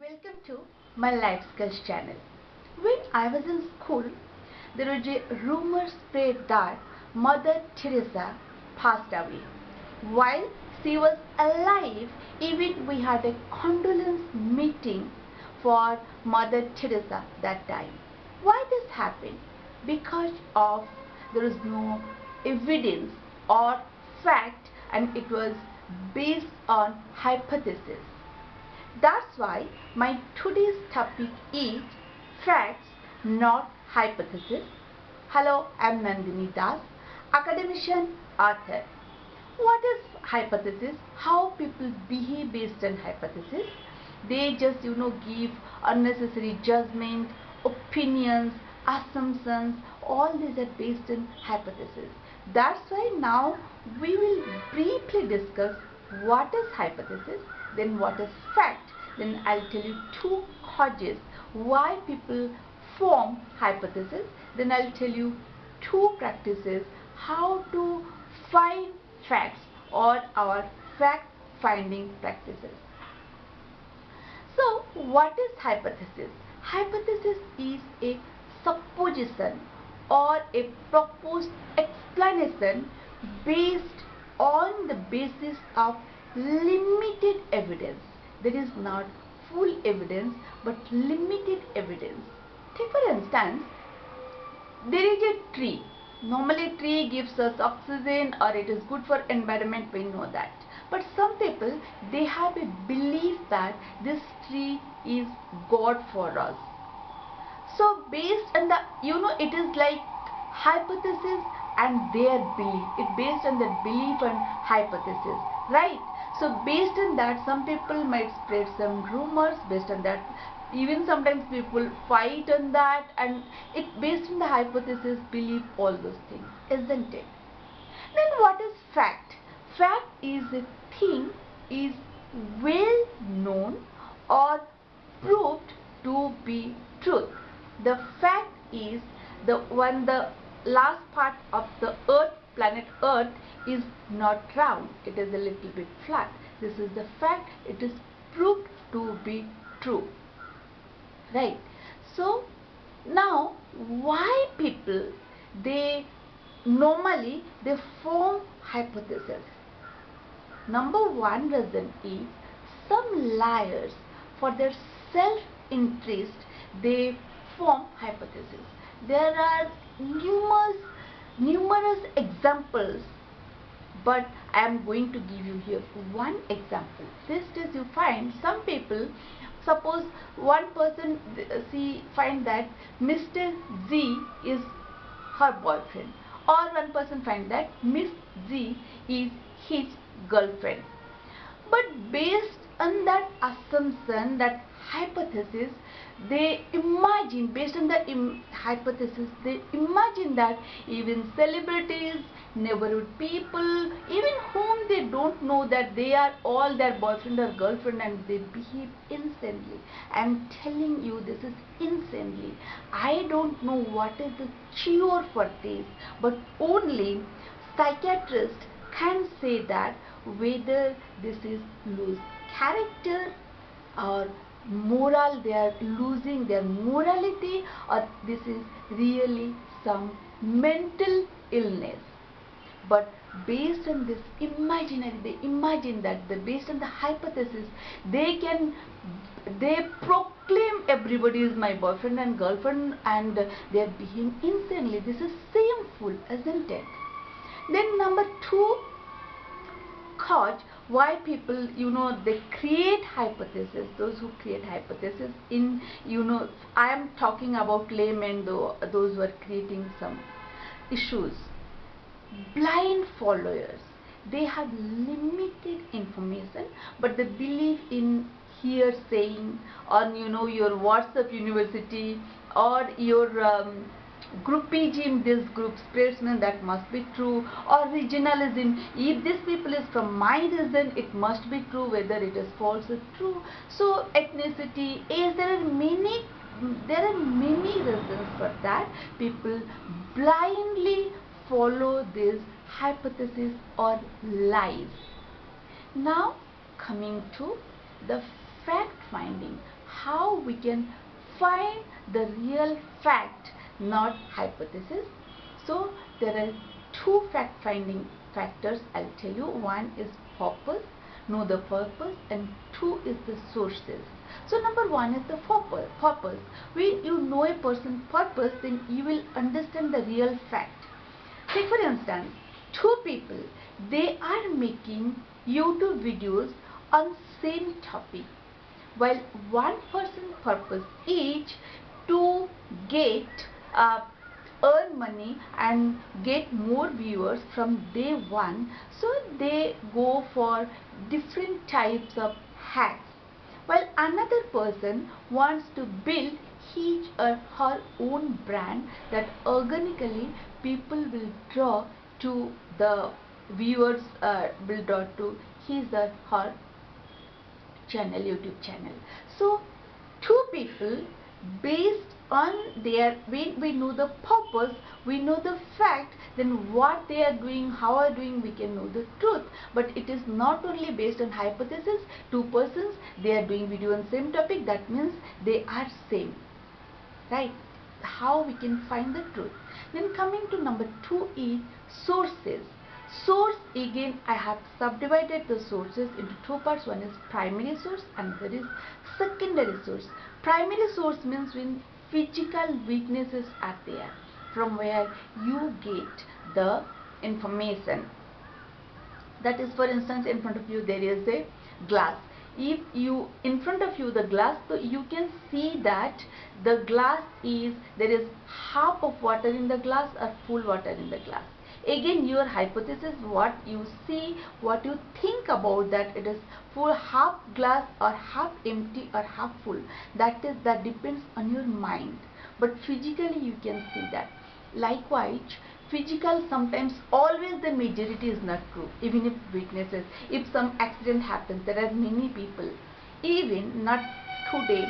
Welcome to my Life Skills channel. When I was in school, there was a rumor spread that Mother Teresa passed away. While she was alive, even we had a condolence meeting for Mother Teresa that time. Why this happened? Because of there is no evidence or fact, and it was based on hypothesis. That's why my today's topic is facts, not hypothesis. Hello, I'm Nandini Das, academician, author. What is hypothesis? How people behave based on hypothesis? They just give unnecessary judgment, opinions, assumptions. All these are based on hypothesis. That's why now we will briefly discuss what is hypothesis, then what is fact. Then I'll tell you two causes why people form hypothesis. Then I'll tell you two practices how to find facts or our fact finding practices. So what is hypothesis? Hypothesis is a supposition or a proposed explanation based on the basis of limited evidence. There is not full evidence but limited evidence. Take for instance, there is a tree. Normally tree gives us oxygen or it is good for environment, we know that. But some people, they have a belief that this tree is God for us. So based on the, it is like hypothesis and their belief. It based on their belief and hypothesis, right? So based on that, some people might spread some rumors. Based on that, even sometimes people fight on that, and it based on the hypothesis, believe all those things, isn't it? Then what is fact? Fact is a thing is well known or proved to be truth. The fact is the last part of the earth, planet earth, is not round, it is a little bit flat. This is the fact, it is proved to be true, right? So now why people normally they form hypothesis? Number one reason is some liars, for their self-interest, they form hypothesis. There are numerous examples, but I am going to give you here one example. This is, you find some people, suppose one person find that Mr. Z is her boyfriend, or one person find that Miss Z is his girlfriend. But based on that assumption, that hypothesis, they imagine, based on the hypothesis, they imagine that even celebrities, neighborhood people, even whom they don't know, that they are all their boyfriend or girlfriend, and they behave insanely. I am telling you, this is insanely. I don't know what is the cure for this, but only psychiatrists can say that whether this is lose character or moral, they are losing their morality, or this is really some mental illness. But based on this imaginary, they imagine that based on the hypothesis, they proclaim everybody is my boyfriend and girlfriend, and they are behaving insanely. This is shameful, isn't it? Then number two cause why people they create hypothesis. Those who create hypothesis, in I am talking about laymen, those who are creating some issues. Blind followers, they have limited information, but they believe in hearsaying on your WhatsApp university, or your groupism, this group spreadsman, that must be true, or regionalism, if this people is from my region, it must be true, whether it is false or true. So ethnicity, age, there are many reasons for that. People blindly follow this hypothesis or lies. Now coming to the fact finding, how we can find the real fact, not hypothesis. So there are two fact finding factors I'll tell you. One is purpose, know the purpose, and two is the sources. So number one is the purpose. When you know a person's purpose, then you will understand the real fact. Take for instance, two people, they are making YouTube videos on same topic, while one person's purpose is to get uh, earn money and get more viewers from day one, so they go for different types of hacks, while another person wants to build his or her own brand that organically people will draw to the viewers, will draw to his or her channel, YouTube channel. So two people, based on their, when we know the purpose, we know the fact, then what they are doing, how are doing, we can know the truth. But it is not only based on hypothesis. Two persons, they are doing video on same topic, that means they are same, right? How we can find the truth. Then coming to number two is sources. Source, again I have subdivided the sources into two parts. One is primary source and there is secondary source. Primary source means when physical witnesses are there, from where you get the information. That is, for instance, in front of you there is a glass. If you, in front of you the glass, so you can see that the glass is, there is half of water in the glass or full water in the glass. Again, your hypothesis, what you see, what you think about that, it is full, half glass or half empty or half full, that depends on your mind, but physically you can see that. Likewise, physical, sometimes always the majority is not true. Even if witnesses, if some accident happens, there are many people, even not today,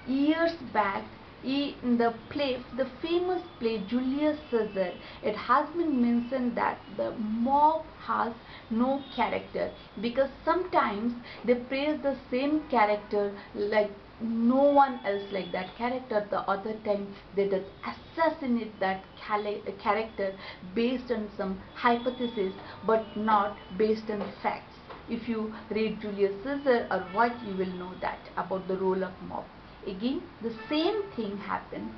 years back, in the play, the famous play Julius Caesar, it has been mentioned that the mob has no character, because sometimes they praise the same character like no one else like that character. The other time they just assassinate that character based on some hypothesis, but not based on facts. If you read Julius Caesar or what, you will know that about the role of mob. Again, the same thing happened,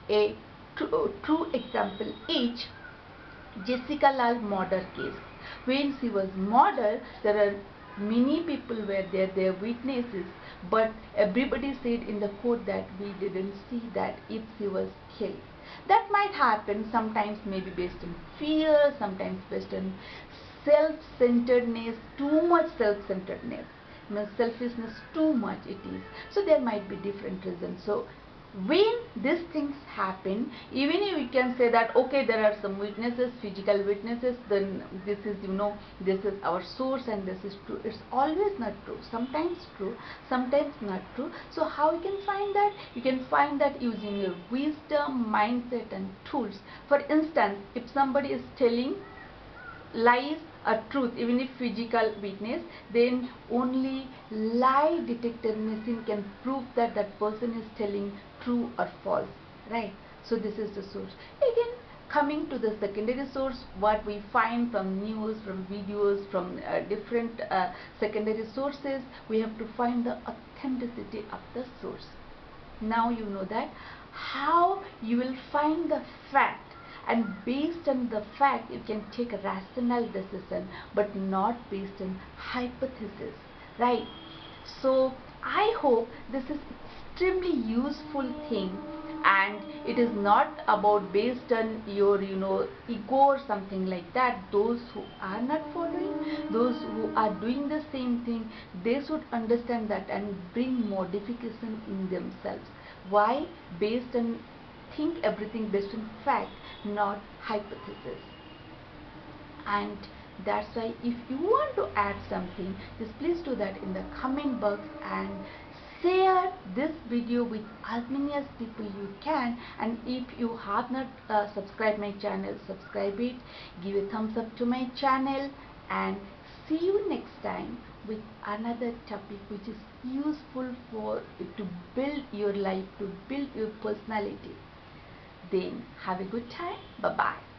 a true example is Jessica Lal murder case. When she was murdered, there are many people were there, their witnesses, but everybody said in the court that we didn't see that if she was killed. That might happen sometimes, maybe based on fear, sometimes based on self-centeredness, too much self-centeredness. Selfishness, too much it is. So there might be different reasons. So when these things happen, even if we can say that okay, there are some witnesses, physical witnesses, then this is, this is our source and this is true. It's always not true. Sometimes true, sometimes not true. So how you can find that? You can find that using your wisdom, mindset and tools. For instance, if somebody is telling lies or truth, even if physical witness, then only lie detector machine can prove that that person is telling true or false, right? So this is the source. Again, coming to the secondary source, what we find from news, from videos, from different secondary sources, we have to find the authenticity of the source. Now you know that how you will find the fact, and based on the fact you can take a rational decision, but not based on hypothesis, right? So I hope this is extremely useful thing, and it is not about based on your ego or something like that. Those who are not following, those who are doing the same thing, they should understand that and bring modification in themselves. Why? Based on, think everything based on fact, not hypothesis. And that's why if you want to add something, just please do that in the comment box and share this video with as many as people you can. And if you have not subscribed my channel, subscribe it, give a thumbs up to my channel, and see you next time with another topic which is useful for to build your life, to build your personality. Then have a good time. Bye bye.